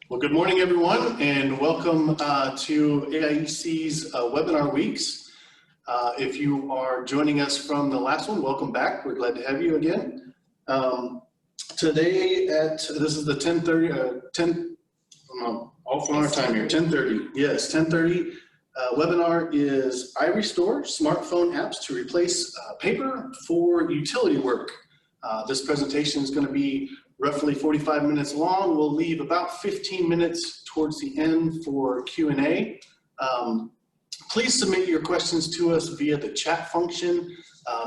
Well, good morning, everyone, and welcome to AIEC's webinar weeks. If you are joining us from the last one, welcome back. We're glad to have you again. Today this is the 10:30, off on our time here, 10:30. Yes, 10:30. Webinar is iRestore smartphone apps to replace paper for utility work. This presentation is going to be roughly 45 minutes long. We'll leave about 15 minutes towards the end for Q&A. Please submit your questions to us via the chat function.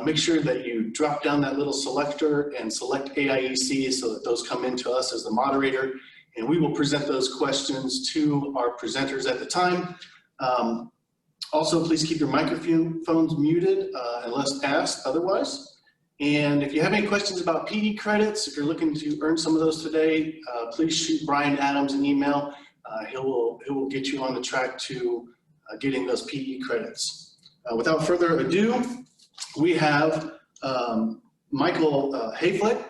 Make sure that you drop down that little selector and select AIEC so that those come into us as the moderator, and we will present those questions to our presenters at the time. Also, please keep your microphones muted unless asked otherwise. And if you have any questions about PD credits, if you're looking to earn some of those today, please shoot Brian Adams an email. He will get you on the track to getting those PD credits. Without further ado, we have Michael Hayflick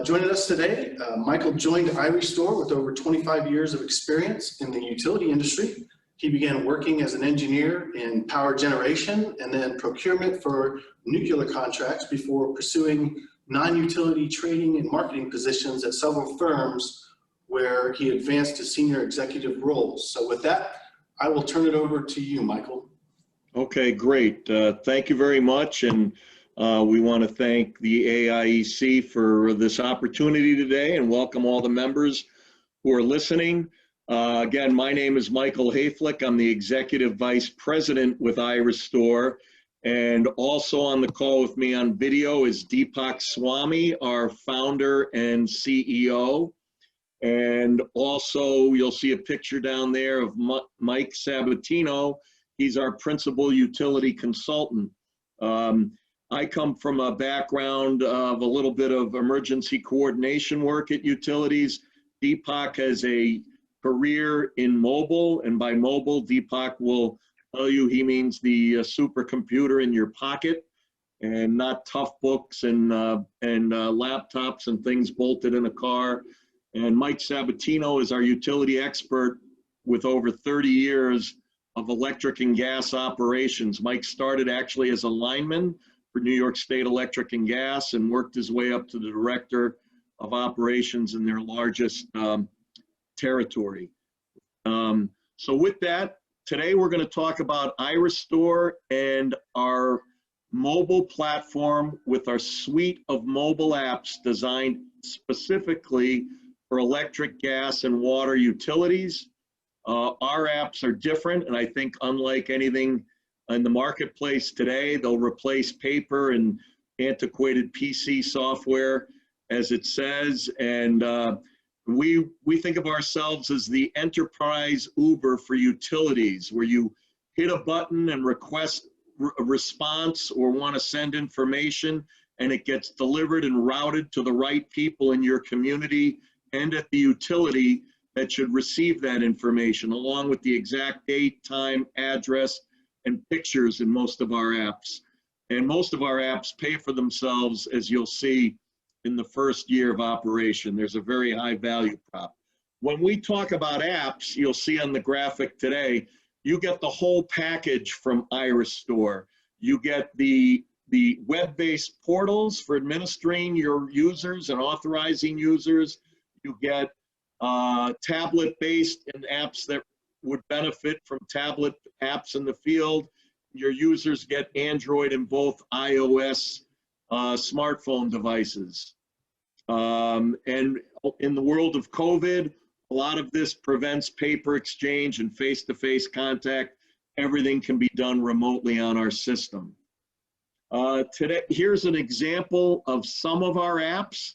joining us today. Michael joined iRestore with over 25 years of experience in the utility industry. He began working as an engineer in power generation and then procurement for nuclear contracts before pursuing non-utility trading and marketing positions at several firms where he advanced to senior executive roles. So with that, I will turn it over to you, Michael. Okay, great. Thank you very much. And we want to thank the AIEC for this opportunity today and welcome all the members who are listening. Again, my name is Michael Hayflick. I'm the Executive Vice President with iRestore. And also on the call with me on video is Deepak Swami, our founder and CEO. And also you'll see a picture down there of Mike Sabatino. He's our principal utility consultant. I come from a background of a little bit of emergency coordination work at utilities. Deepak has a career in mobile, and by mobile, Deepak will tell you he means the supercomputer in your pocket and not tough books and laptops and things bolted in a car. And Mike Sabatino is our utility expert with over 30 years of electric and gas operations. Mike started actually as a lineman for New York State Electric and Gas and worked his way up to the director of operations in their largest territory. So with that, today we're going to talk about iRestore and our mobile platform with our suite of mobile apps designed specifically for electric, gas, and water utilities. Our apps are different, and I think unlike anything in the marketplace today, they'll replace paper and antiquated PC software, as it says, and we think of ourselves as the enterprise Uber for utilities, where you hit a button and request a response or want to send information, and it gets delivered and routed to the right people in your community and at the utility that should receive that information, along with the exact date, time, address, and pictures in most of our apps. And most of our apps pay for themselves, as you'll see in the first year of operation. There's a very high value prop. When we talk about apps, you'll see on the graphic today, you get the whole package from iRestore. You get the web-based portals for administering your users and authorizing users. You get tablet-based and apps that would benefit from tablet apps in the field. Your users get Android and both iOS smartphone devices. And in the world of COVID, a lot of this prevents paper exchange and face-to-face contact. Everything can be done remotely on our system. Today, here's an example of some of our apps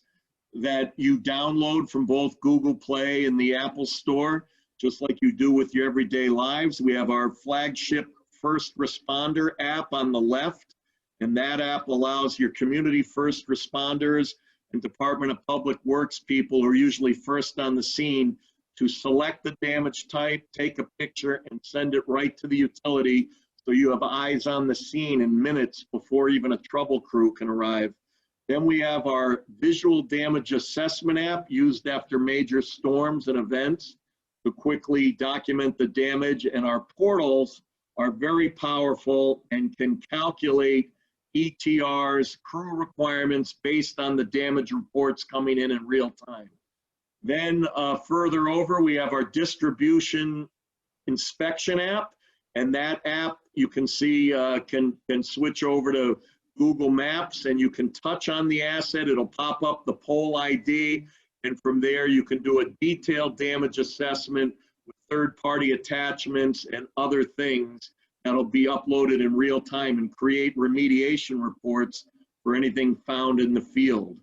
that you download from both Google Play and the Apple Store, just like you do with your everyday lives. We have our flagship First Responder app on the left, and that app allows your community first responders and Department of Public Works people who are usually first on the scene to select the damage type, take a picture, and send it right to the utility so you have eyes on the scene in minutes before even a trouble crew can arrive. Then we have our visual damage assessment app used after major storms and events. to quickly document the damage, and our portals are very powerful and can calculate ETRs, crew requirements based on the damage reports coming in real time. Then further over, we have our distribution inspection app, and that app you can see can switch over to Google Maps, and you can touch on the asset. It'll pop up the pole ID, and from there you can do a detailed damage assessment with third-party attachments and other things that'll be uploaded in real time and create remediation reports for anything found in the field.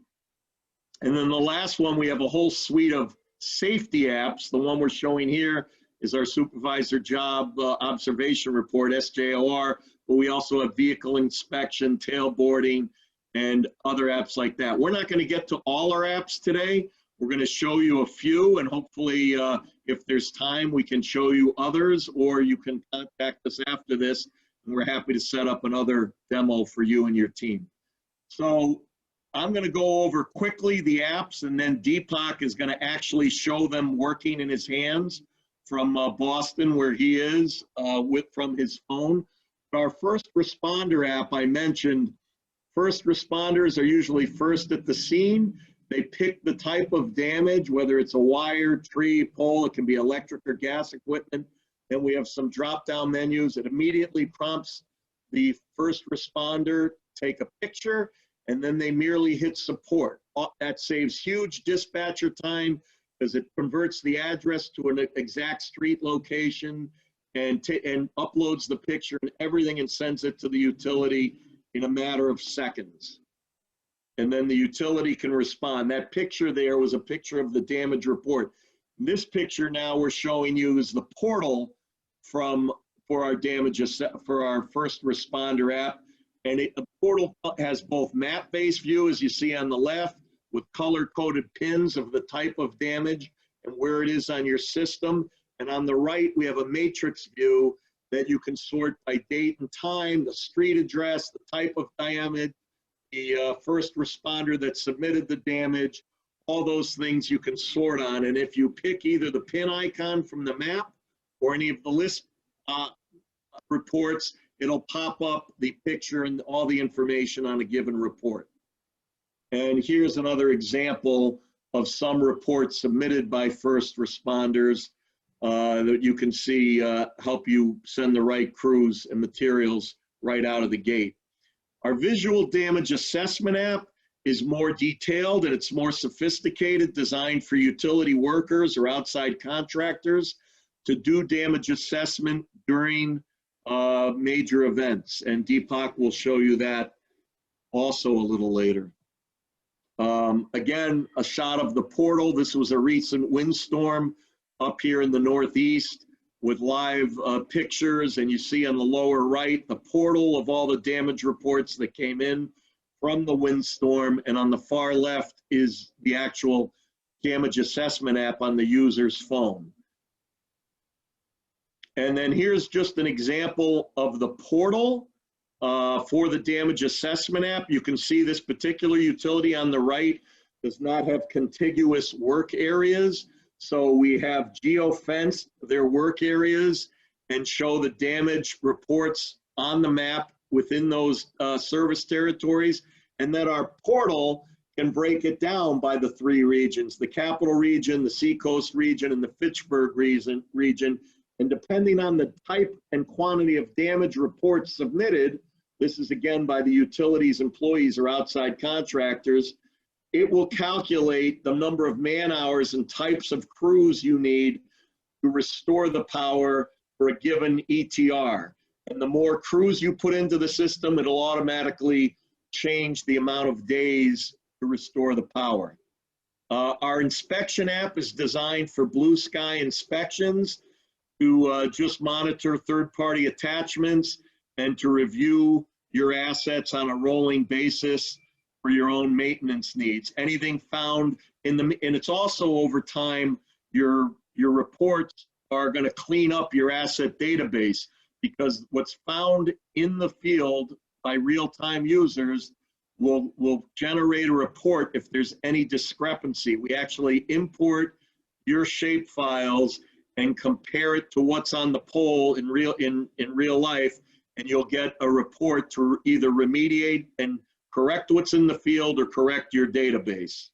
And then the last one, we have a whole suite of safety apps. The one we're showing here is our supervisor job observation report, SJOR, but we also have vehicle inspection, tailboarding, and other apps like that. We're not going to get to all our apps today. We're going to show you a few, and hopefully if there's time, we can show you others, or you can contact us after this, and we're happy to set up another demo for you and your team. So I'm going to go over quickly the apps, and then Deepak is going to actually show them working in his hands from Boston, where he is, from his phone. Our first responder app, I mentioned, first responders are usually first at the scene. They pick the type of damage, whether it's a wire, tree, pole, it can be electric or gas equipment. Then we have some drop-down menus. It immediately prompts the first responder take a picture, and then they merely hit support. That saves huge dispatcher time because it converts the address to an exact street location and uploads the picture and everything and sends it to the utility in a matter of seconds. And then the utility can respond. That picture there was a picture of the damage report. This picture now we're showing you is the portal for our first responder app. And the portal has both map-based view, as you see on the left, with color-coded pins of the type of damage and where it is on your system. And on the right, we have a matrix view that you can sort by date and time, the street address, the type of damage, the first responder that submitted the damage, all those things you can sort on. And if you pick either the pin icon from the map or any of the list reports, it'll pop up the picture and all the information on a given report. And here's another example of some reports submitted by first responders that you can see help you send the right crews and materials right out of the gate. Our visual damage assessment app is more detailed and it's more sophisticated, designed for utility workers or outside contractors to do damage assessment during major events. And Deepak will show you that also a little later. Again, a shot of the portal. This was a recent windstorm up here in the Northeast with live pictures, and you see on the lower right the portal of all the damage reports that came in from the windstorm, and on the far left is the actual damage assessment app on the user's phone. And then here's just an example of the portal for the damage assessment app. You can see this particular utility on the right does not have contiguous work areas. So we have geo-fenced their work areas and show the damage reports on the map within those service territories. And then our portal can break it down by the three regions, the capital region, the Seacoast region, and the Fitchburg region. And depending on the type and quantity of damage reports submitted, this is again by the utilities employees or outside contractors, it will calculate the number of man hours and types of crews you need to restore the power for a given ETR. And the more crews you put into the system, it'll automatically change the amount of days to restore the power. Our inspection app is designed for blue sky inspections to just monitor third-party attachments and to review your assets on a rolling basis for your own maintenance needs. Anything found in the, and it's also over time, your reports are going to clean up your asset database, because what's found in the field by real-time users will generate a report if there's any discrepancy. We actually import your shape files and compare it to what's on the pole in real life, and you'll get a report to either remediate and correct what's in the field or correct your database.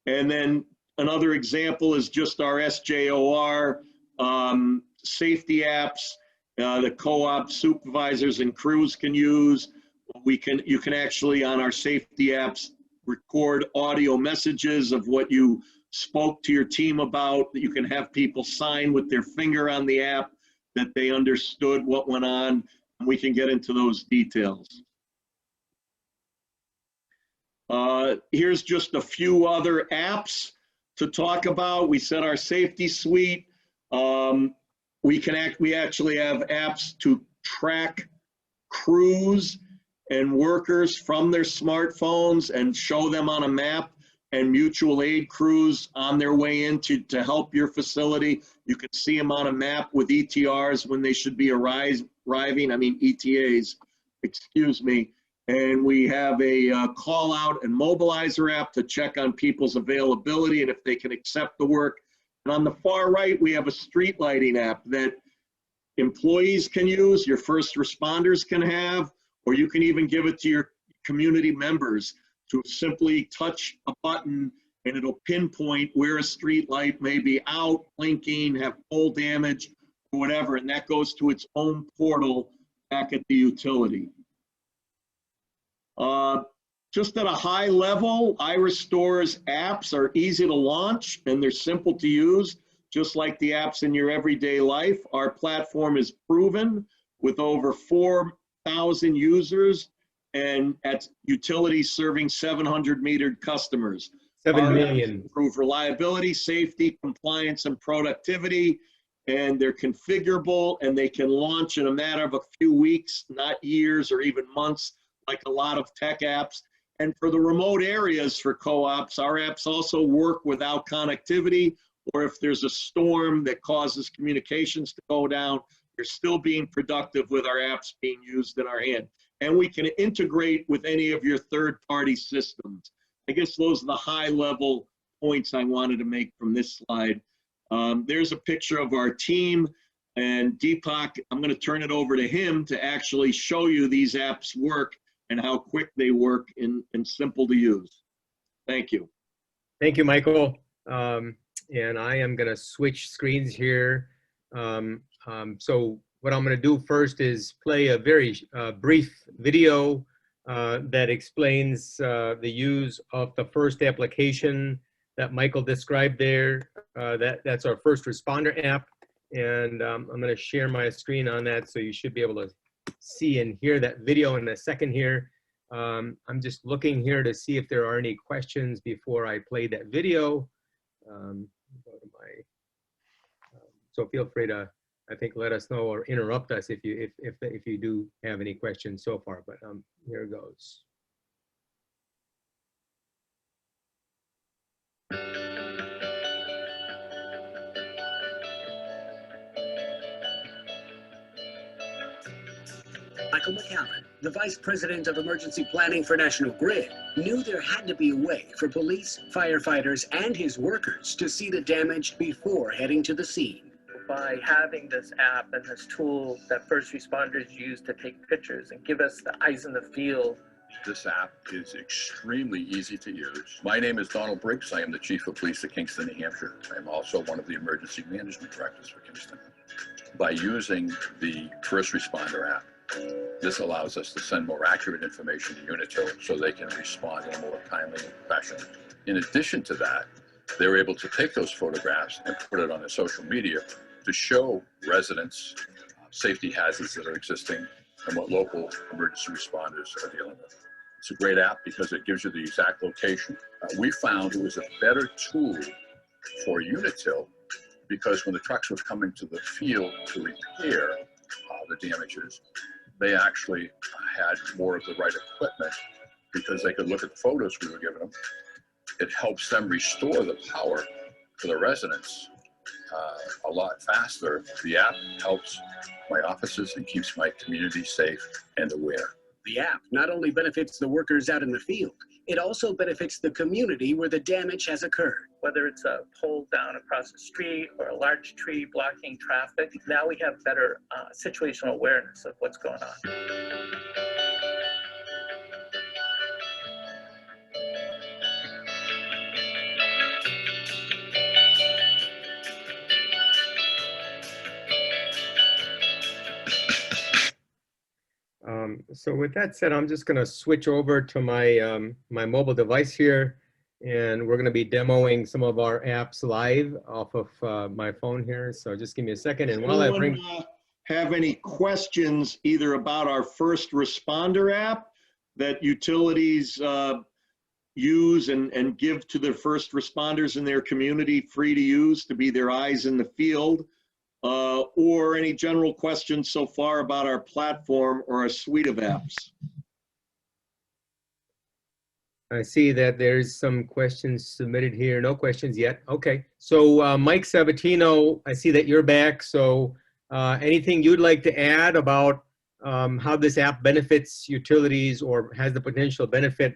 And then another example is just our SJOR safety apps. The co-op supervisors and crews can use. You can actually, on our safety apps, record audio messages of what you spoke to your team about, that you can have people sign with their finger on the app that they understood what went on, and we can get into those details. Here's just a few other apps to talk about. We said our safety suite. We actually have apps to track crews and workers from their smartphones and show them on a map, and mutual aid crews on their way in to help your facility. You can see them on a map with ETRs when they should be arriving, I mean ETAs, excuse me. And we have a call out and mobilizer app to check on people's availability and if they can accept the work. And on the far right, we have a street lighting app that employees can use, your first responders can have, or you can even give it to your community members to simply touch a button and it'll pinpoint where a street light may be out, blinking, have pole damage, or whatever, and that goes to its own portal back at the utility. Just at a high level, iRestore's apps are easy to launch and they're simple to use, just like the apps in your everyday life. Our platform is proven with over 4,000 users and at utilities serving 700 metered customers. 7 million. Improve reliability, safety, compliance, and productivity, and they're configurable and they can launch in a matter of a few weeks, not years or even months, like a lot of tech apps. And for the remote areas for co-ops, our apps also work without connectivity, or if there's a storm that causes communications to go down, you're still being productive with our apps being used in our hand. And we can integrate with any of your third-party systems. I guess those are the high-level points I wanted to make from this slide. There's a picture of our team, and Deepak, I'm going to turn it over to him to actually show you these apps work and how quick they work and simple to use. Thank you. Thank you, Michael. And I am going to switch screens here. So what I'm going to do first is play a very brief video that explains the use of the first application that Michael described there. That's our first responder app. And I'm going to share my screen on that, so you should be able to see and hear that video in a second here. I'm just looking here to see if there are any questions before I play that video. Go to my, so feel free to, I think, let us know or interrupt us if you do have any questions so far. But here it goes. Michael McAllen, the Vice President of Emergency Planning for National Grid, knew there had to be a way for police, firefighters, and his workers to see the damage before heading to the scene. By having this app and this tool that first responders use to take pictures and give us the eyes in the field. This app is extremely easy to use. My name is Donald Briggs. I am the Chief of Police of Kingston, New Hampshire. I am also one of the Emergency Management Directors for Kingston. By using the first responder app, this allows us to send more accurate information to Unitil so they can respond in a more timely fashion. In addition to that, they're able to take those photographs and put it on their social media to show residents safety hazards that are existing and what local emergency responders are dealing with. It's a great app because it gives you the exact location. We found it was a better tool for Unitil because when the trucks were coming to the field to repair the damages, they actually had more of the right equipment because they could look at the photos we were giving them. It helps them restore the power to the residents a lot faster. The app helps my officers and keeps my community safe and aware. The app not only benefits the workers out in the field, It also benefits the community where the damage has occurred. Whether it's a pole down across the street or a large tree blocking traffic, now we have better situational awareness of what's going on. So with that said, I'm just going to switch over to my my mobile device here, and we're going to be demoing some of our apps live off of my phone here. So just give me a second, and while I bring. Have any questions either about our first responder app that utilities use and give to their first responders in their community free to use to be their eyes in the field, or any general questions so far about our platform or our suite of apps? I see that there's some questions submitted here. No questions yet. Okay. So Mike Sabatino, I see that you're back. So anything you'd like to add about how this app benefits utilities or has the potential benefit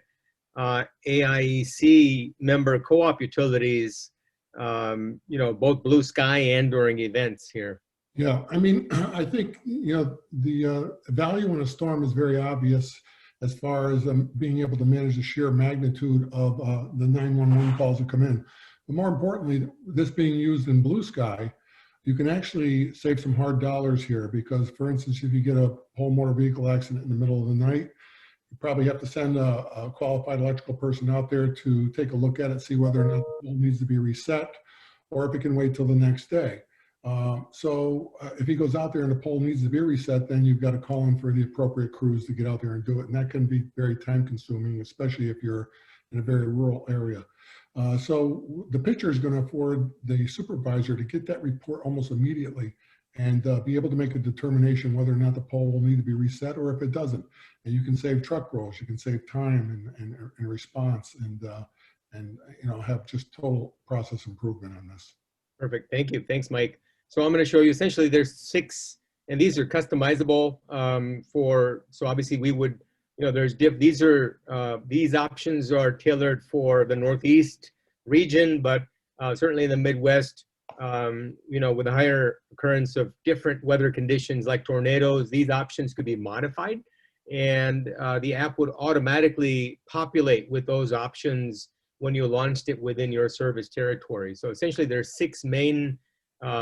AIEC member co-op utilities, you know, both blue sky and during events here? Yeah, I mean, I think, you know, the value in a storm is very obvious as far as being able to manage the sheer magnitude of the 911 calls that come in. But more importantly, this being used in blue sky, you can actually save some hard dollars here because, for instance, if you get a whole motor vehicle accident in the middle of the night, you probably have to send a qualified electrical person out there to take a look at it, see whether or not the pole needs to be reset or if it can wait till the next day. If he goes out there and the pole needs to be reset, then you've got to call in for the appropriate crews to get out there and do it. And that can be very time consuming, especially if you're in a very rural area. So the picture is going to afford the supervisor to get that report almost immediately and be able to make a determination whether or not the pole will need to be reset or if it doesn't. And you can save truck rolls, you can save time and response and you know, have just total process improvement on this. Perfect. Thank you. Thanks, Mike. So I'm going to show you essentially there's 6, and these are customizable so obviously we would, you know, these options are tailored for the Northeast region, but certainly in the Midwest, you know, with a higher occurrence of different weather conditions like tornadoes, these options could be modified, and the app would automatically populate with those options when you launched it within your service territory. So essentially there's 6 main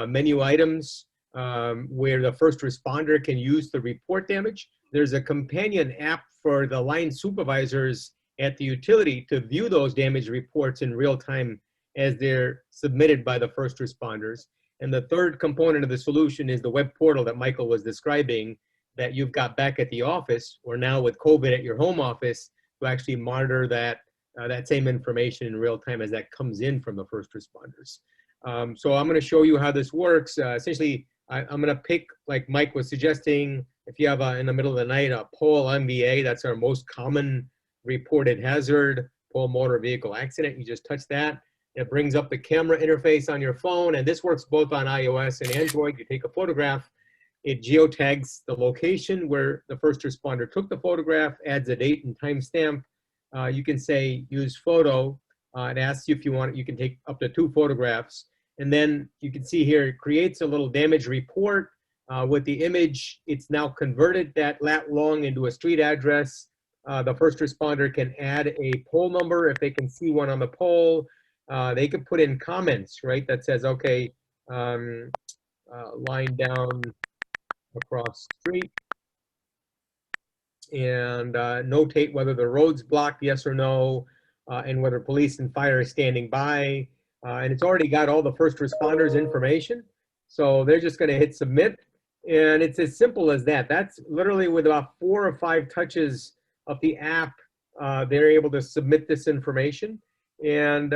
menu items where the first responder can use to report damage. There's a companion app for the line supervisors at the utility to view those damage reports in real time as they're submitted by the first responders. And the third component of the solution is the web portal that Michael was describing that you've got back at the office, or now with COVID at your home office, to actually monitor that same information in real time as that comes in from the first responders. So I'm going to show you how this works. Essentially, I'm going to pick, like Mike was suggesting, if you have in the middle of the night a pole MVA, that's our most common reported hazard, pole motor vehicle accident. You just touch that. It brings up the camera interface on your phone, and this works both on iOS and Android. You take a photograph, it geotags the location where the first responder took the photograph, adds a date and timestamp. You can say use photo. It asks you if you want, you can take up to 2 photographs. And then you can see here, it creates a little damage report with the image. It's now converted that lat long into a street address. The first responder can add a pole number if they can see one on the pole. They could put in comments, right, that says, okay, line down across street, and notate whether the road's blocked, yes or no, and whether police and fire is standing by. And it's already got all the first responders information. So they're just going to hit submit. And it's as simple as that. That's literally with about 4 or 5 touches of the app, they're able to submit this information. And,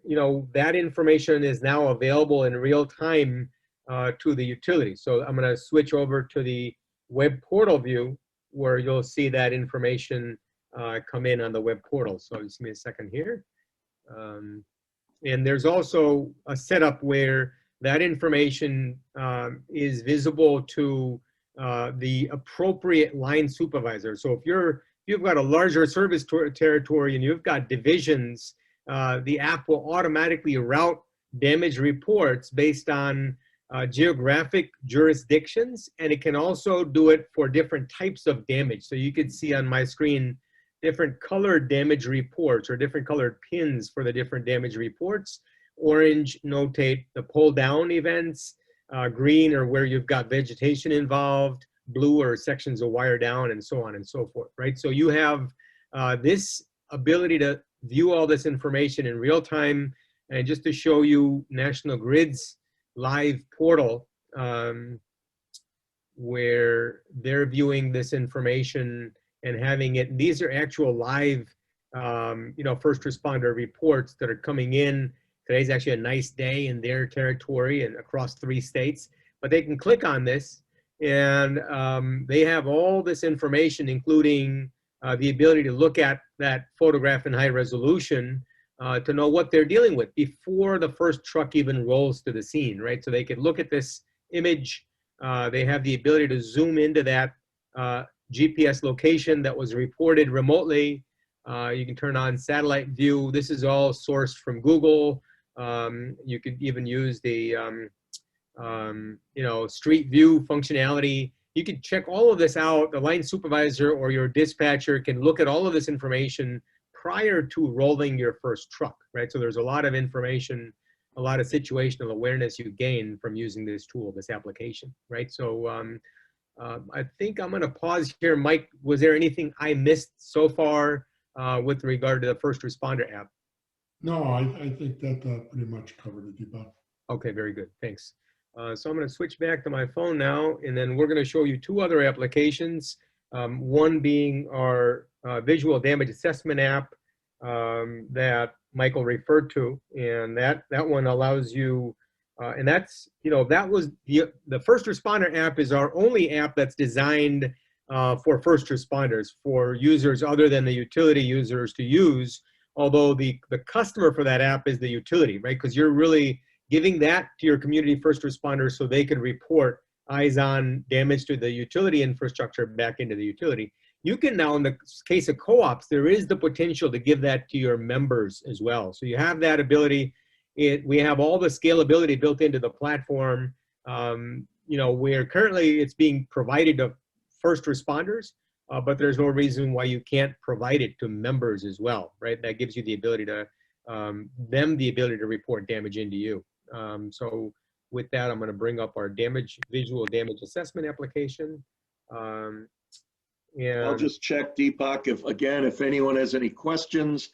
you know, that information is now available in real time to the utility. So I'm going to switch over to the web portal view where you'll see that information come in on the web portal. So just give me a second here. And there's also a setup where that information is visible to the appropriate line supervisor. So if you're you've got a larger service territory and you've got divisions, the app will automatically route damage reports based on geographic jurisdictions, and it can also do it for different types of damage. So you can see on my screen different colored damage reports or different colored pins for the different damage reports. Orange notate the pull down events, green are where you've got vegetation involved, blue are sections of wire down, and so on and so forth, right? So you have this ability to view all this information in real time. And just to show you National Grid's live portal, where they're viewing this information and having it, these are actual live, first responder reports that are coming in. Today's actually a nice day in their territory and across 3 states, but they can click on this and they have all this information, including the ability to look at that photograph in high resolution to know what they're dealing with before the first truck even rolls to the scene, right? So they can look at this image. They have the ability to zoom into that GPS location that was reported remotely. You can turn on satellite view. This is all sourced from Google. You could even use the street view functionality. You can check all of this out. The line supervisor or your dispatcher can look at all of this information prior to rolling your first truck, right? So there's a lot of information, a lot of situational awareness you gain from using this tool, this application, right? So I think I'm gonna pause here. Mike, was there anything I missed so far with regard to the first responder app? No, I think that pretty much covered it, Deepak. Okay, very good, thanks. So I'm gonna switch back to my phone now, and then we're gonna show you 2 other applications. One being our visual damage assessment app that Michael referred to, and that one allows you, and that's, that was the first responder app is our only app that's designed for first responders, for users other than the utility users to use, although the customer for that app is the utility, right? Because you're really giving that to your community first responders so they can report eyes-on damage to the utility infrastructure back into the utility. You can now, in the case of co-ops, there is the potential to give that to your members as well. So you have that ability. We have all the scalability built into the platform. Where currently it's being provided to first responders, but there's no reason why you can't provide it to members as well, right? That gives you the ability to, them the ability to report damage into you. So with that, I'm gonna bring up our visual damage assessment application. And I'll just check, Deepak, if anyone has any questions.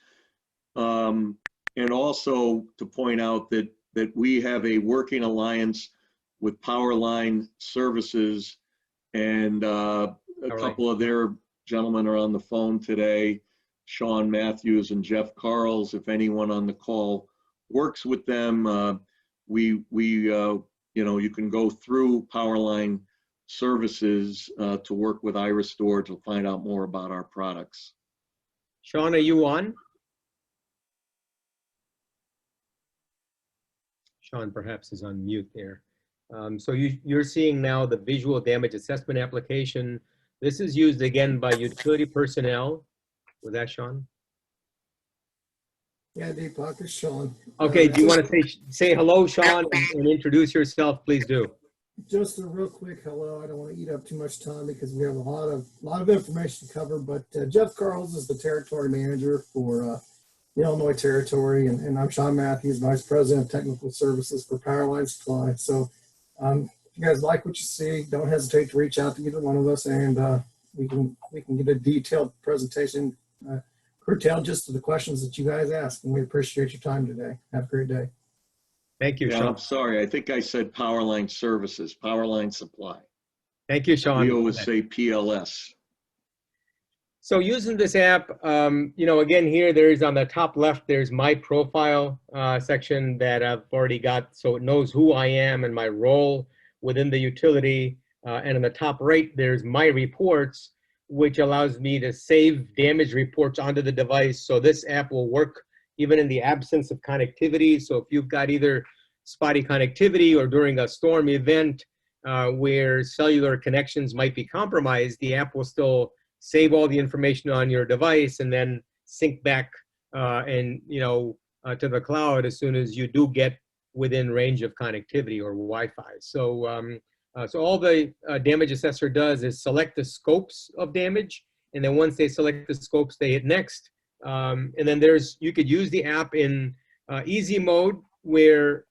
And also to point out that we have a working alliance with Powerline Services, and a couple of their gentlemen are on the phone today, Sean Matthews and Jeff Carls. If anyone on the call works with them, you can go through Powerline Services to work with iRestore to find out more about our products. Sean, are you on? Sean perhaps is on mute there. So you're seeing now the visual damage assessment application. This is used again by utility personnel. Was that Sean? Yeah, Deepak, it's Sean. Okay, do you want to say hello, Sean, and introduce yourself? Please do. Just a real quick hello. I don't want to eat up too much time because we have a lot of information to cover. But Jeff Carls is the territory manager for the Illinois territory, and I'm Sean Matthews, vice president of technical services for Powerline Supply. So if you guys like what you see, don't hesitate to reach out to either one of us, and we can get a detailed presentation curtailed just to the questions that you guys ask. And we appreciate your time today. Have a great day. Thank you, Yeah, Sean. I'm sorry. I think I said Powerline Services, Powerline Supply. Thank you, Sean. We always say PLS. So using this app, again, here there's on the top left, there's my profile section that I've already got, so it knows who I am and my role within the utility. And in the top right, there's my reports, which allows me to save damage reports onto the device. So this app will work even in the absence of connectivity. So if you've got either spotty connectivity or during a storm event where cellular connections might be compromised, the app will still save all the information on your device, and then sync back and to the cloud as soon as you do get within range of connectivity or Wi-Fi. So so all the damage assessor does is select the scopes of damage, and then once they select the scopes, they hit next. And then you could use the app in easy mode, where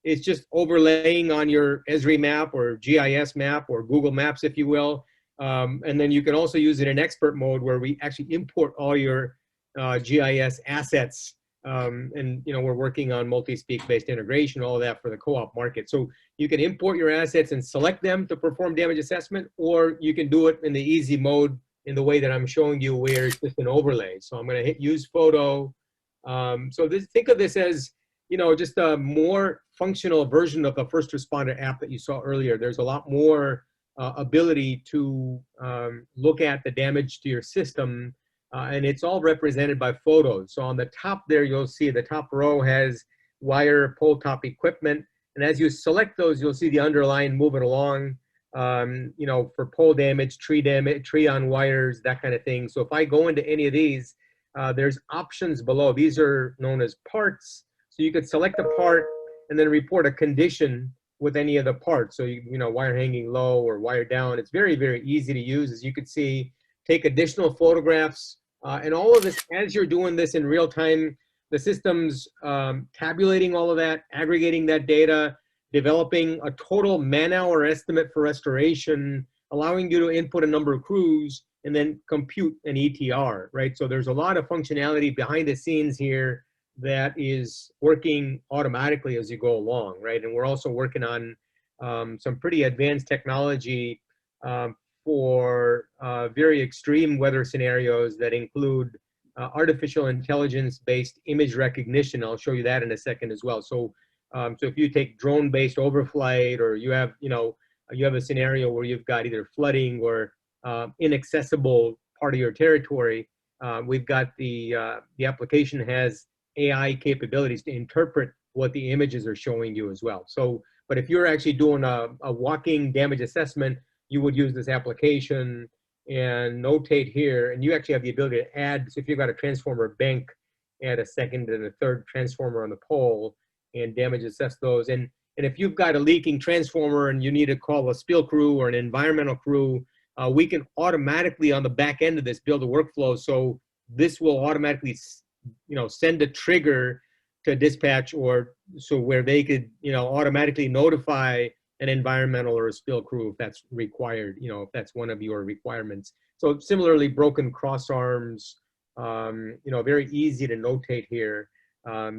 it's just overlaying on your Esri map or GIS map or Google Maps, if you will. And then you can also use it in expert mode, where we actually import all your GIS assets. And we're working on multi-speak based integration, all of that for the co-op market. So you can import your assets and select them to perform damage assessment, or you can do it in the easy mode in the way that I'm showing you, where it's just an overlay. So I'm going to hit use photo. Think of this as just a more functional version of the first responder app that you saw earlier. There's a lot more ability to look at the damage to your system, and it's all represented by photos. So on the top there, you'll see the top row has wire, pole top equipment, and as you select those, you'll see the underline moving along. For pole damage, tree on wires, that kind of thing. So if I go into any of these, there's options below. These are known as parts. So you could select a part and then report a condition with any of the parts. So wire hanging low or wire down. It's very, very easy to use. As you can see, take additional photographs, and all of this, as you're doing this in real time, the system's tabulating all of that, aggregating that data, developing a total man-hour estimate for restoration, allowing you to input a number of crews, and then compute an ETR, right? So there's a lot of functionality behind the scenes here that is working automatically as you go along, right? And we're also working on some pretty advanced technology for very extreme weather scenarios that include artificial intelligence-based image recognition. I'll show you that in a second as well. So if you take drone-based overflight, or you have a scenario where you've got either flooding or inaccessible part of your territory, we've got the application has AI capabilities to interpret what the images are showing you as well. So, but if you're actually doing a walking damage assessment, you would use this application and notate here, and you actually have the ability to add. So if you've got a transformer bank, add a second and a third transformer on the pole and damage assess those. And if you've got a leaking transformer and you need to call a spill crew or an environmental crew, we can automatically on the back end of this build a workflow. So this will automatically send a trigger to dispatch, or so where they could automatically notify an environmental or a spill crew if that's required, if that's one of your requirements. So similarly, broken cross arms, very easy to notate here.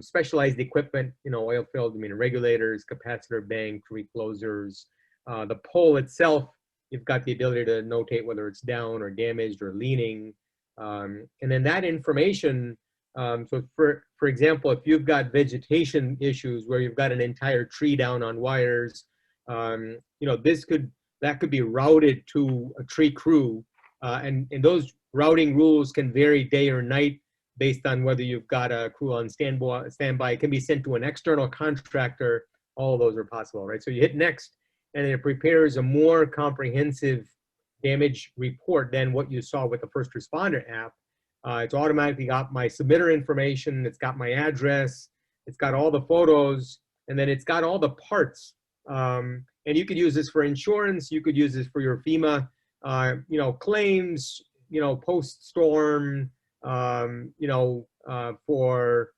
Specialized equipment, oil filled regulators, capacitor bank, reclosers. The pole itself, you've got the ability to notate whether it's down or damaged or leaning. And then that information, so for example, if you've got vegetation issues where you've got an entire tree down on wires, that could be routed to a tree crew, and those routing rules can vary day or night based on whether you've got a crew on standby. It can be sent to an external contractor. All of those are possible, right? So you hit next, and it prepares a more comprehensive damage report than what you saw with the first responder app. It's automatically got my submitter information, it's got my address, it's got all the photos, and then it's got all the parts. And you could use this for insurance, you could use this for your FEMA, claims, post-storm, for,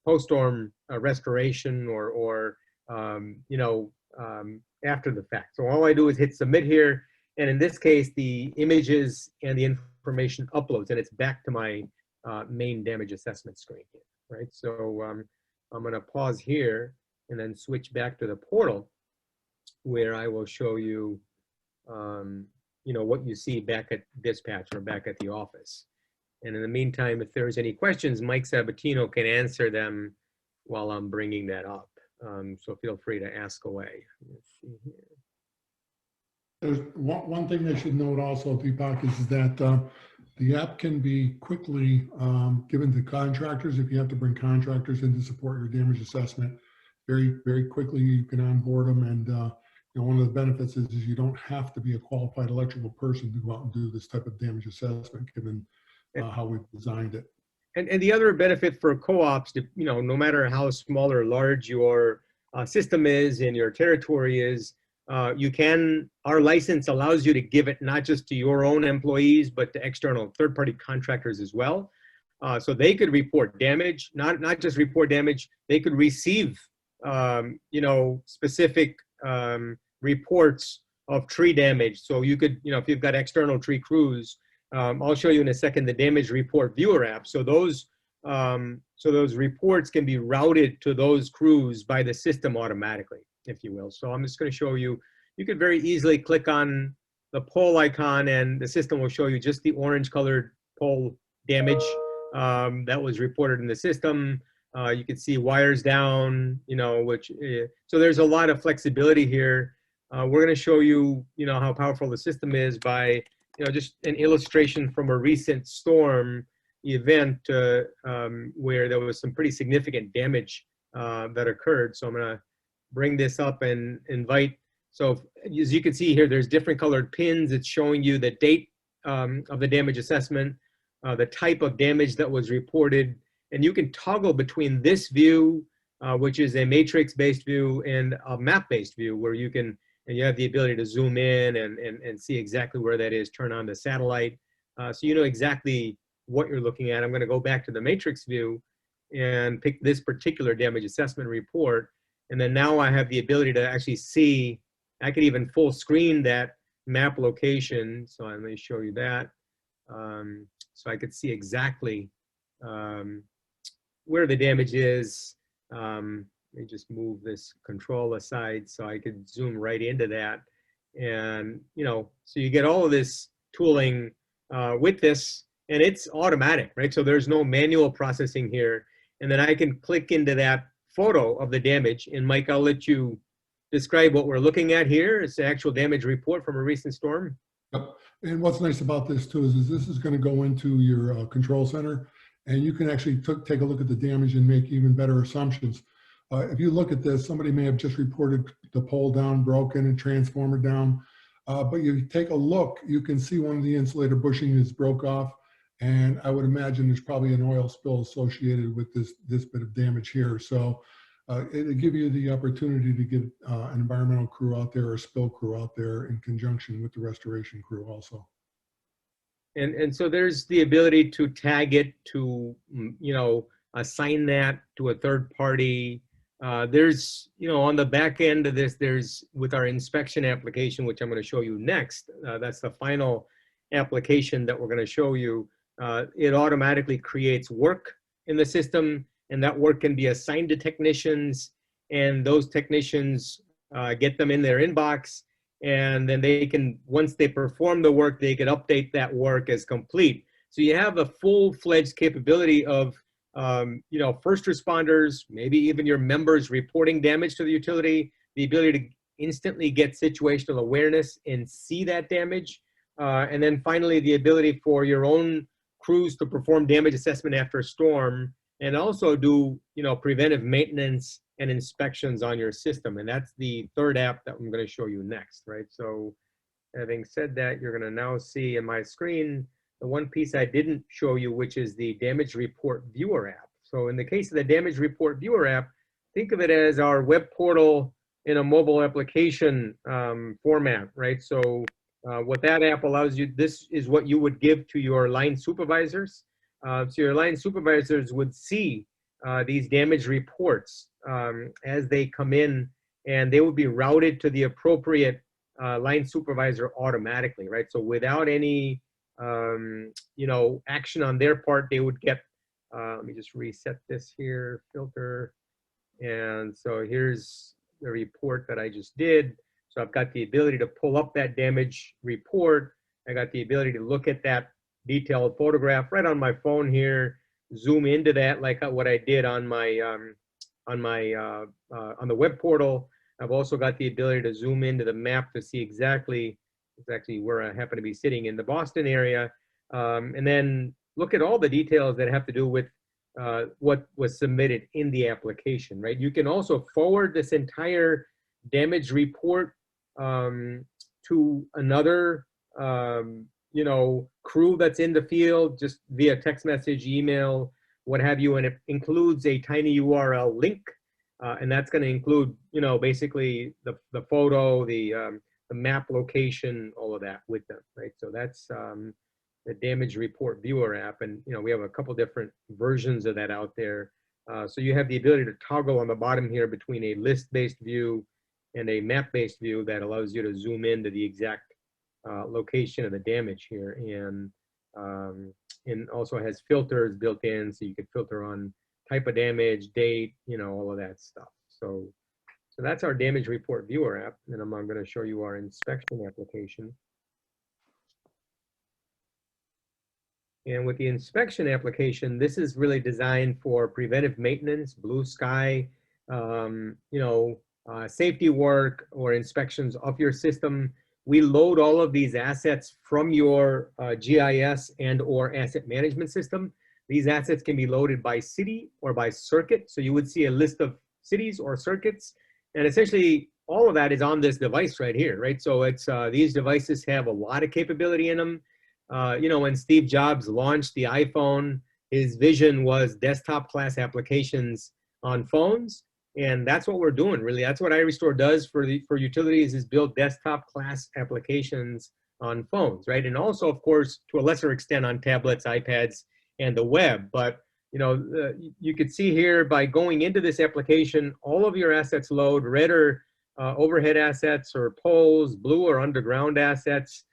post-storm restoration or after the fact. So all I do is hit submit here. And in this case, the images and the information uploads, and it's back to my main damage assessment screen here, right? So I'm going to pause here and then switch back to the portal, where I will show you, what you see back at dispatch or back at the office. And in the meantime, if there's any questions, Mike Sabatino can answer them while I'm bringing that up. So feel free to ask away. Let's see here. There's one thing they should note also, Deepak, is that the app can be quickly given to contractors if you have to bring contractors in to support your damage assessment. Very, very quickly you can onboard them, and one of the benefits is you don't have to be a qualified electrical person to go out and do this type of damage assessment, given how we've designed it. And the other benefit for co-ops, no matter how small or large your system is and your territory is, our license allows you to give it not just to your own employees, but to external third-party contractors as well. So they could report damage, not just report damage, they could receive, specific reports of tree damage. So you could, if you've got external tree crews, I'll show you in a second the damage report viewer app. So those reports can be routed to those crews by the system automatically, if you will. So I'm just going to show you. You could very easily click on the pole icon, and the system will show you just the orange-colored pole damage that was reported in the system. You can see wires down, so there's a lot of flexibility here. We're going to show you, how powerful the system is by just an illustration from a recent storm event where there was some pretty significant damage that occurred. So I'm going to bring this up and invite. So as you can see here, there's different colored pins. It's showing you the date of the damage assessment, the type of damage that was reported, and you can toggle between this view, which is a matrix-based view, and a map-based view, where you have the ability to zoom in and see exactly where that is, turn on the satellite. So you know exactly what you're looking at. I'm going to go back to the matrix view and pick this particular damage assessment report. And then now I have the ability to actually see, I could even full screen that map location. So let me show you that. So I could see exactly where the damage is. Let me just move this control aside so I could zoom right into that. And, so you get all of this tooling with this, and it's automatic, right? So there's no manual processing here. And then I can click into that photo of the damage. And Mike, I'll let you describe what we're looking at here. It's the actual damage report from a recent storm. Yep. And what's nice about this too is this is going to go into your control center, and you can actually take a look at the damage and make even better assumptions. If you look at this, somebody may have just reported the pole down, broken, and transformer down. But you take a look, you can see one of the insulator bushing is broke off. And I would imagine there's probably an oil spill associated with this bit of damage here. So it'll give you the opportunity to get an environmental crew out there or a spill crew out there in conjunction with the restoration crew also. And so there's the ability to tag it, to, assign that to a third party. There's, on the back end of this, there's, with our inspection application, which I'm going to show you next, that's the final application that we're going to show you. It automatically creates work in the system, and that work can be assigned to technicians, and those technicians get them in their inbox, and then they can, once they perform the work, they can update that work as complete. So you have a full-fledged capability of first responders, maybe even your members reporting damage to the utility, the ability to instantly get situational awareness and see that damage. And then finally, the ability for your own crews to perform damage assessment after a storm, and also do, preventive maintenance and inspections on your system. And that's the third app that I'm going to show you next, right? So having said that, you're going to now see in my screen the one piece I didn't show you, which is the damage report viewer app. So in the case of the damage report viewer app, think of it as our web portal in a mobile application format, right? So what that app allows you, this is what you would give to your line supervisors. So your line supervisors would see these damage reports as they come in, and they would be routed to the appropriate line supervisor automatically, right? So without any action on their part, they would get, let me just reset this here, filter. And so here's the report that I just did. So I've got the ability to pull up that damage report. I got the ability to look at that detailed photograph right on my phone here, zoom into that like what I did on my on the web portal. I've also got the ability to zoom into the map to see exactly where I happen to be sitting in the Boston area, and then look at all the details that have to do with what was submitted in the application, right? You can also forward this entire damage report to another, you know, crew that's in the field, just via text message, email, what have you, and it includes a tiny URL link, and that's going to include, you know, basically the photo, the map location, all of that with them, right? So that's the damage report viewer app, and you know, we have a couple different versions of that out there. So you have the ability to toggle on the bottom here between a list-based view and a map-based view that allows you to zoom into the exact location of the damage here, and also has filters built in, so you can filter on type of damage, date, you know, all of that stuff. So that's our damage report viewer app, and I'm going to show you our inspection application. And with the inspection application, this is really designed for preventive maintenance, blue sky, you know, safety work or inspections of your system. We load all of these assets from your GIS and or asset management system. These assets can be loaded by city or by circuit. So you would see a list of cities or circuits, and essentially all of that is on this device right here, right? So it's these devices have a lot of capability in them. You know, when Steve Jobs launched the iPhone, his vision was desktop class applications on phones. And that's what we're doing, really. That's what iRestore does for utilities, is build desktop class applications on phones, right? And also, of course, to a lesser extent on tablets, iPads, and the web. But, you know, you could see here by going into this application, all of your assets load. Red are overhead assets or poles, blue or underground assets.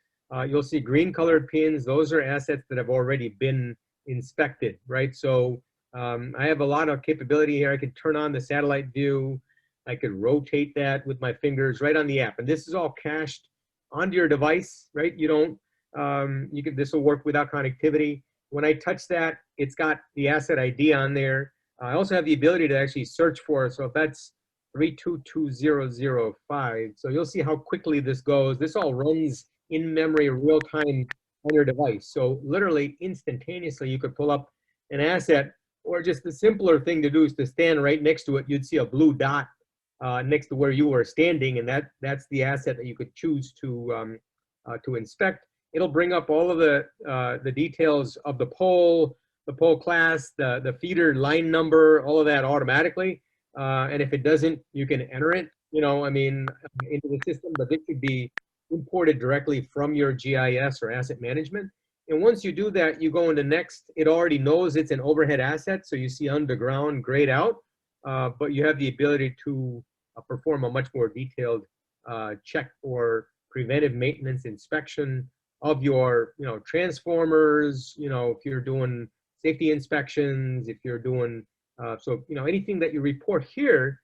You'll see green colored pins. Those are assets that have already been inspected, right? So I have a lot of capability here. I could turn on the satellite view. I could rotate that with my fingers right on the app. And this is all cached onto your device, right? You don't, this will work without connectivity. When I touch that, it's got the asset ID on there. I also have the ability to actually search for it. So if that's 322005, so you'll see how quickly this goes. This all runs in memory real time on your device. So literally instantaneously, you could pull up an asset, or just the simpler thing to do is to stand right next to it. You'd see a blue dot next to where you were standing, and that's the asset that you could choose to inspect. It'll bring up all of the details of the pole class, the feeder line number, all of that automatically. And if it doesn't, you can enter it, you know, I mean, into the system, but it could be imported directly from your GIS or asset management. And once you do that, you go into next. It already knows it's an overhead asset, so you see underground grayed out, but you have the ability to perform a much more detailed check for preventive maintenance inspection of your, you know, transformers, you know, if you're doing safety inspections, if you're doing, so, you know, anything that you report here,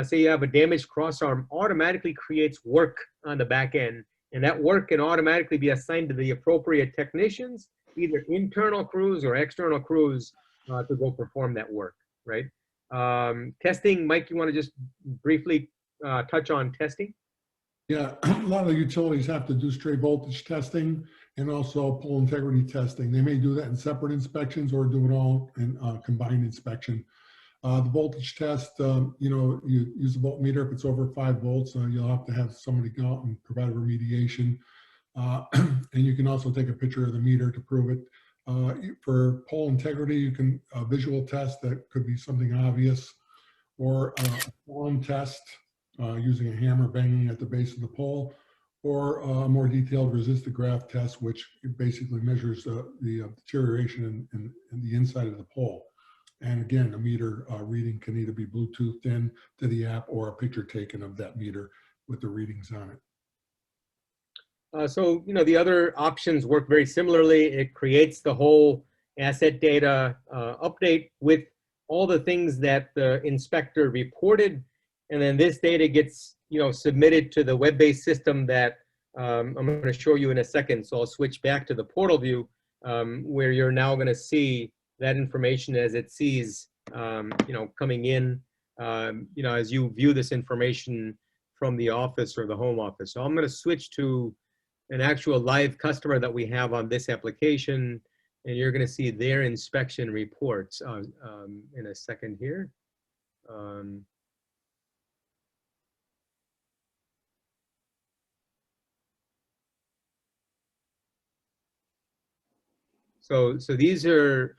say you have a damaged crossarm, automatically creates work on the back end. And that work can automatically be assigned to the appropriate technicians, either internal crews or external crews, to go perform that work, right? Testing, Mike, you want to just briefly touch on testing? Yeah, a lot of the utilities have to do stray voltage testing and also pole integrity testing. They may do that in separate inspections or do it all in combined inspection. The voltage test, you know, you use a voltmeter. If it's over 5 volts, you'll have to have somebody go out and provide a remediation. And you can also take a picture of the meter to prove it. For pole integrity, you can visual test. That could be something obvious, or a form test using a hammer banging at the base of the pole, or a more detailed resistograph test, which basically measures the deterioration in the inside of the pole. And again, a meter reading can either be Bluetoothed in to the app or a picture taken of that meter with the readings on it. So, you know, the other options work very similarly. It creates the whole asset data update with all the things that the inspector reported. And then this data gets, you know, submitted to the web-based system that I'm going to show you in a second. So I'll switch back to the portal view where you're now going to see that information as it sees, you know, coming in, you know, as you view this information from the office or the home office. So I'm going to switch to an actual live customer that we have on this application, and you're going to see their inspection reports in a second here. So So these are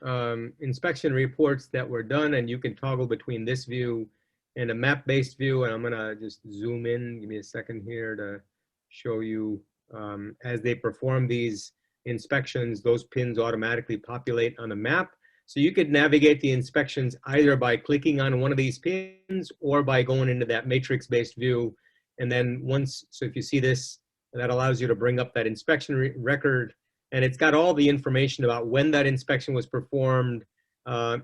inspection reports that were done, and you can toggle between this view and a map-based view. And I'm gonna just zoom in. Give me a second here to show you as they perform these inspections, those pins automatically populate on the map. So you could navigate the inspections either by clicking on one of these pins or by going into that matrix-based view. And then so if you see this, that allows you to bring up that inspection record. And it's got all the information about when that inspection was performed,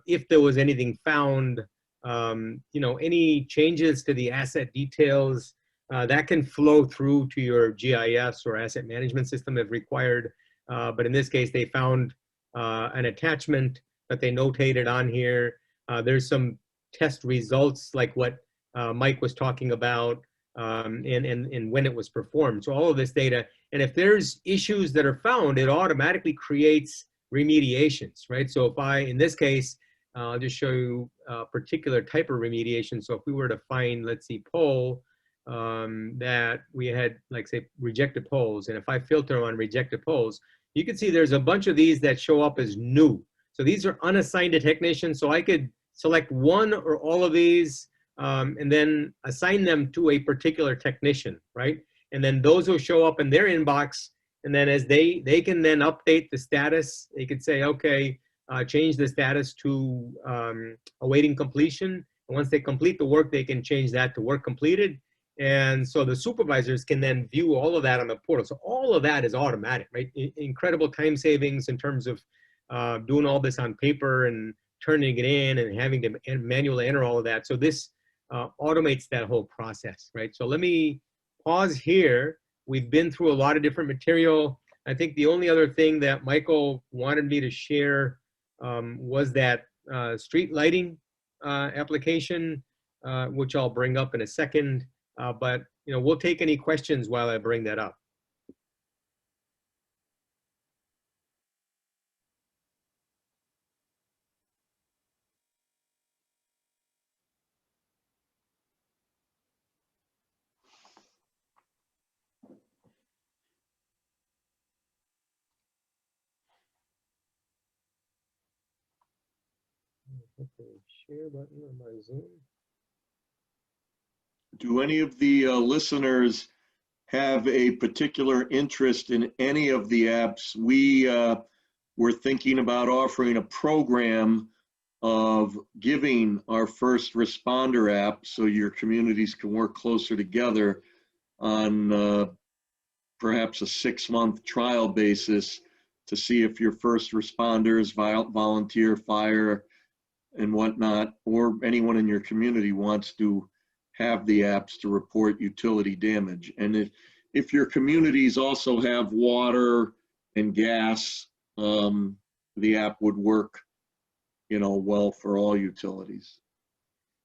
if there was anything found, any changes to the asset details, that can flow through to your GIS or asset management system if required. But in this case, they found an attachment that they notated on here. There's some test results like what Mike was talking about, and when it was performed. So all of this data, and if there's issues that are found, it automatically creates remediations, right? So if in this case, I'll just show you a particular type of remediation. So if we were to find, let's see, poll, that we had, like say, rejected polls, and if I filter on rejected polls, you can see there's a bunch of these that show up as new. So these are unassigned to technicians. So I could select one or all of these, and then assign them to a particular technician, right? And then those will show up in their inbox. And then as they can then update the status, they could say, okay, change the status to awaiting completion. And once they complete the work, they can change that to work completed. And so the supervisors can then view all of that on the portal. So all of that is automatic, right? Incredible time savings in terms of doing all this on paper and turning it in and having to manually enter all of that. So this automates that whole process, right? So let me pause here. We've been through a lot of different material. I think the only other thing that Michael wanted me to share was that street lighting application, which I'll bring up in a second. But we'll take any questions while I bring that up. Okay, share button on my Zoom. Do any of the listeners have a particular interest in any of the apps? We were thinking about offering a program of giving our first responder app so your communities can work closer together on perhaps a 6-month trial basis to see if your first responders, volunteer, fire, and whatnot, or anyone in your community wants to have the apps to report utility damage. And if your communities also have water and gas, the app would work, well for all utilities.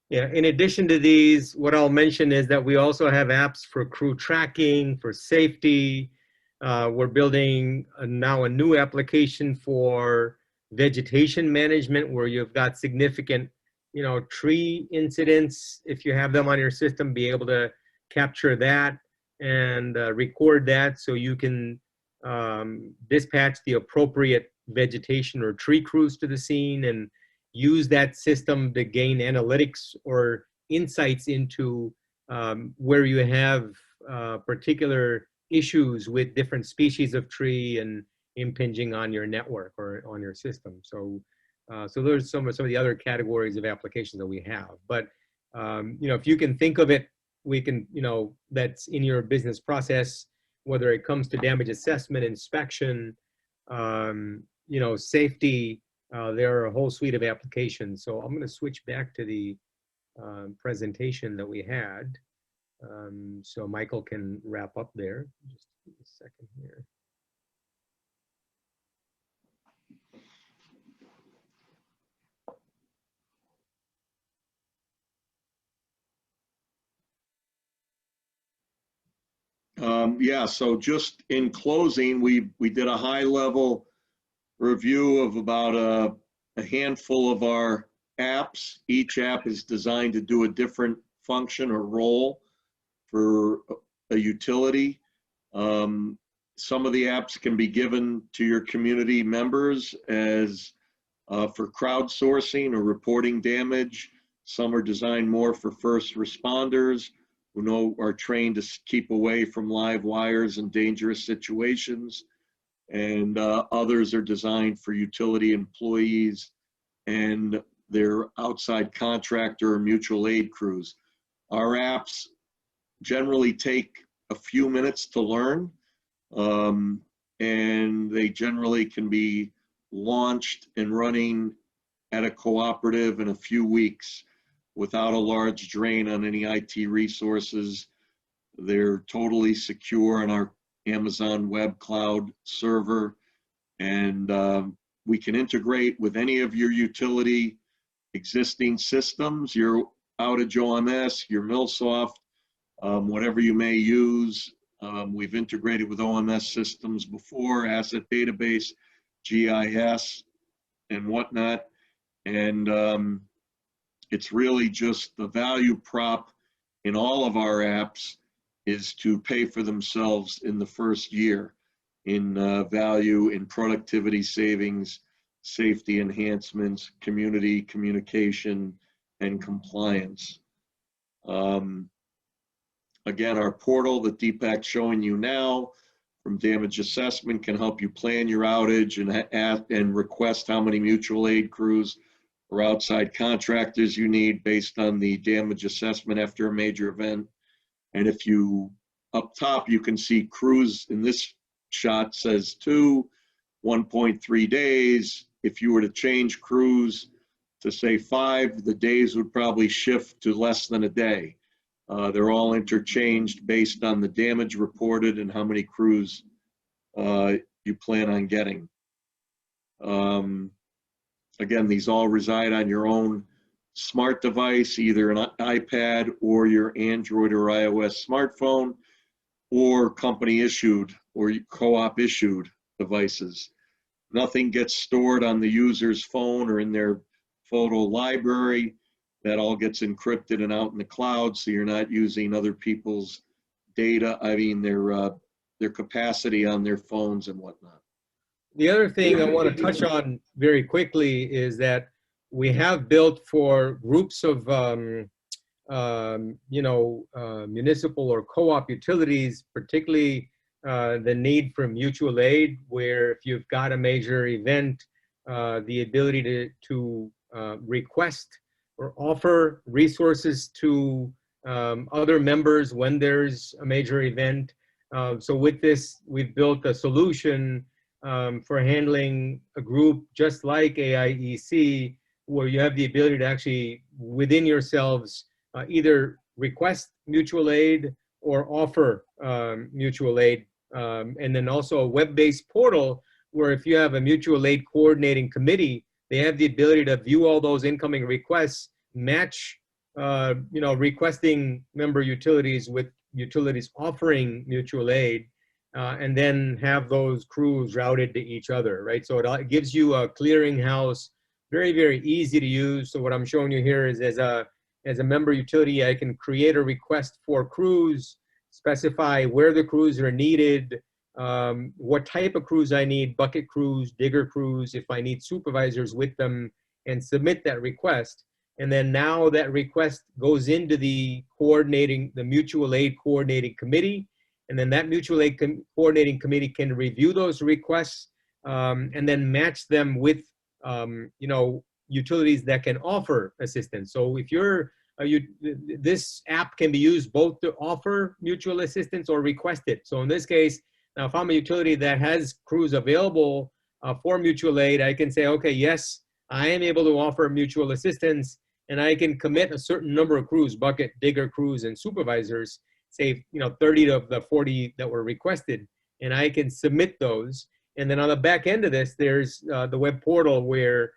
Yeah, in addition to these, what I'll mention is that we also have apps for crew tracking, for safety. We're building now a new application for vegetation management where you've got significant, tree incidents. If you have them on your system, be able to capture that and record that so you can dispatch the appropriate vegetation or tree crews to the scene and use that system to gain analytics or insights into where you have particular issues with different species of tree and impinging on your network or on your system. So there's some of the other categories of applications that we have. But if you can think of it, we can, that's in your business process, whether it comes to damage assessment, inspection, safety. There are a whole suite of applications. So I'm going to switch back to the presentation that we had. So Michael can wrap up there. Just give me a second here. Yeah, so just in closing, we did a high-level review of about a handful of our apps. Each app is designed to do a different function or role for a utility. Some of the apps can be given to your community members as for crowdsourcing or reporting damage. Some are designed more for first responders who are trained to keep away from live wires and dangerous situations. And others are designed for utility employees and their outside contractor or mutual aid crews. Our apps generally take a few minutes to learn, and they generally can be launched and running at a cooperative in a few weeks without a large drain on any IT resources. They're totally secure on our Amazon Web Cloud server, and we can integrate with any of your utility existing systems, your outage OMS, your MillSoft, whatever you may use. We've integrated with OMS systems before, asset database, GIS, and whatnot. And it's really just the value prop in all of our apps is to pay for themselves in the first year in value, in productivity savings, safety enhancements, community communication, and compliance. Again, our portal that Deepak's showing you now from damage assessment can help you plan your outage and request how many mutual aid crews or outside contractors you need based on the damage assessment after a major event. And if you, up top, you can see crews in this shot says 2, 1.3 days. If you were to change crews to say 5, the days would probably shift to less than a day. They're all interchanged based on the damage reported and how many crews you plan on getting. Again, these all reside on your own smart device, either an iPad or your Android or iOS smartphone, or company issued or co-op issued devices. Nothing gets stored on the user's phone or in their photo library. That all gets encrypted and out in the cloud, so you're not using other people's data, their capacity on their phones and whatnot. The other thing I want to touch on very quickly is that we have built for groups of municipal or co-op utilities, particularly the need for mutual aid, where if you've got a major event, the ability to request or offer resources to other members when there's a major event. So with this, we've built a solution for handling a group just like AIEC, where you have the ability to actually, within yourselves, either request mutual aid or offer mutual aid. And then also a web-based portal where if you have a mutual aid coordinating committee, they have the ability to view all those incoming requests, match requesting member utilities with utilities offering mutual aid, and then have those crews routed to each other, right? So it gives you a clearinghouse, very, very easy to use. So what I'm showing you here is as a member utility, I can create a request for crews, specify where the crews are needed, what type of crews I need, bucket crews, digger crews, if I need supervisors with them, and submit that request. And then now that request goes into the mutual aid coordinating committee. And then that mutual aid coordinating committee can review those requests and then match them with, utilities that can offer assistance. So if this app can be used both to offer mutual assistance or request it. So in this case, now if I'm a utility that has crews available for mutual aid, I can say, okay, yes, I am able to offer mutual assistance, and I can commit a certain number of crews, bucket, digger crews, and supervisors, say 30 of the 40 that were requested, and I can submit those. And then on the back end of this, there's the web portal where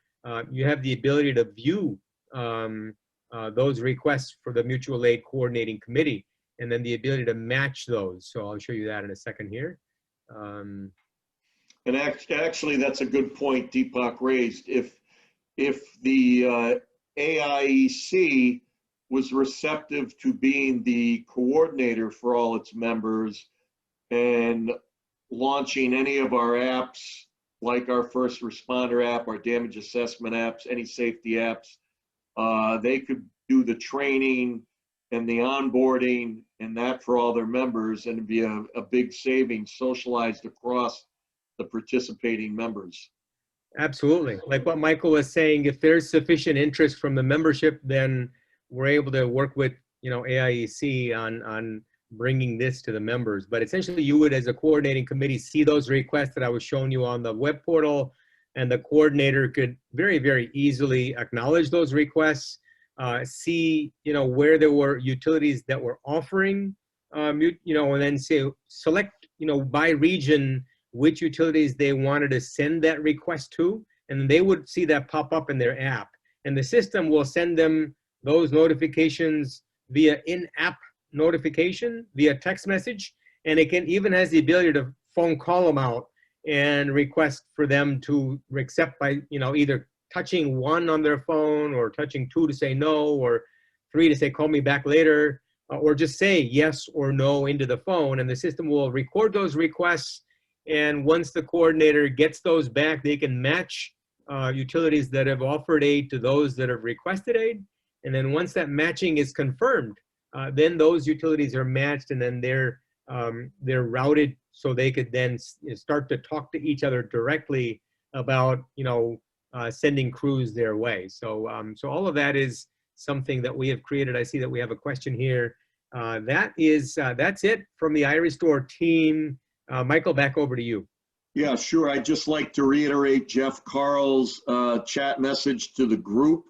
you have the ability to view those requests for the mutual aid coordinating committee, and then the ability to match those. So I'll show you that in a second here. And actually, that's a good point Deepak raised. If the AIEC was receptive to being the coordinator for all its members and launching any of our apps, like our first responder app, our damage assessment apps, any safety apps, they could do the training and the onboarding and that for all their members, and it'd be a big savings socialized across the participating members. Absolutely. Like what Michael was saying, if there's sufficient interest from the membership, then we're able to work with, AIEC on bringing this to the members. But essentially, you would, as a coordinating committee, see those requests that I was showing you on the web portal, and the coordinator could very, very easily acknowledge those requests, see, where there were utilities that were offering, and then select, by region, which utilities they wanted to send that request to, and they would see that pop up in their app. And the system will send them those notifications via in-app notification, via text message, and it can even has the ability to phone call them out and request for them to accept by, either touching 1 on their phone or touching 2 to say no, or 3 to say call me back later, or just say yes or no into the phone, and the system will record those requests. And once the coordinator gets those back, they can match utilities that have offered aid to those that have requested aid. And then once that matching is confirmed, then those utilities are matched, and then they're routed so they could then start to talk to each other directly about, sending crews their way. So all of that is something that we have created. I see that we have a question here. That's it from the iRestore team. Michael, back over to you. Yeah, sure. I'd just like to reiterate Jeff Carl's chat message to the group.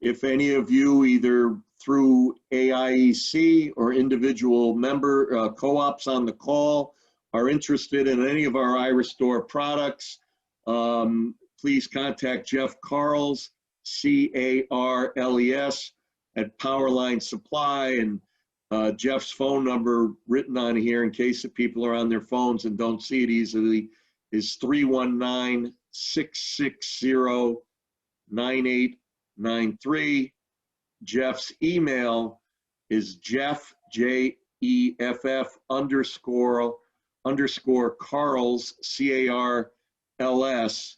If any of you, either through AIEC or individual member co-ops on the call, are interested in any of our iRestore products, please contact Jeff Carles, C-A-R-L-E-S, at Powerline Supply, and Jeff's phone number written on here in case the people are on their phones and don't see it easily is 319-660-9893. Jeff's email is Jeff, J-E-F-F _ Carls, C-A-R-L-S,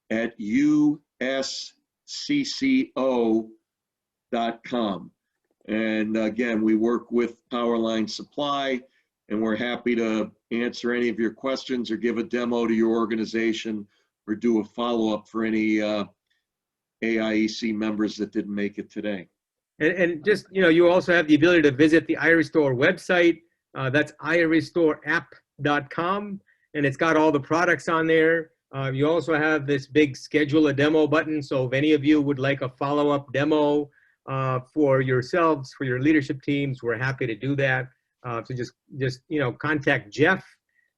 at uscco.com. And again, we work with Powerline Supply, and we're happy to answer any of your questions or give a demo to your organization or do a follow-up for any AIEC members that didn't make it today. And just, you also have the ability to visit the iRestore website. That's iRestoreapp.com, and it's got all the products on there. You also have this big schedule a demo button. So if any of you would like a follow-up demo for yourselves, for your leadership teams, we're happy to do that. So just contact Jeff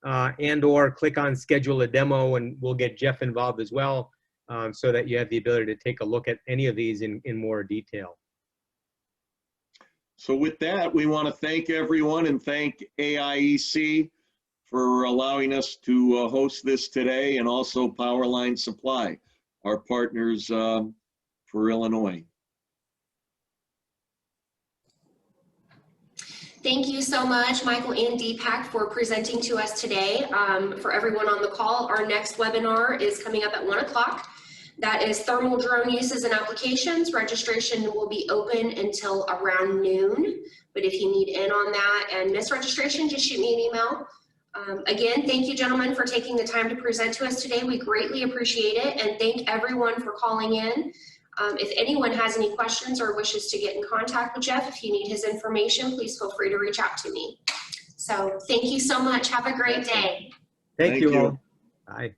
and or click on schedule a demo, and we'll get Jeff involved as well, so that you have the ability to take a look at any of these in more detail. So with that, we want to thank everyone and thank AIEC for allowing us to host this today, and also Powerline Supply, our partners for Illinois. Thank you so much, Michael and Deepak, for presenting to us today. For everyone on the call, our next webinar is coming up at 1 o'clock. That is thermal drone uses and applications. Registration will be open until around noon. But if you need in on that and miss registration, just shoot me an email. Again, thank you, gentlemen, for taking the time to present to us today. We greatly appreciate it, and thank everyone for calling in. If anyone has any questions or wishes to get in contact with Jeff, if you need his information, please feel free to reach out to me. So thank you so much. Have a great day. Thank you all. Bye.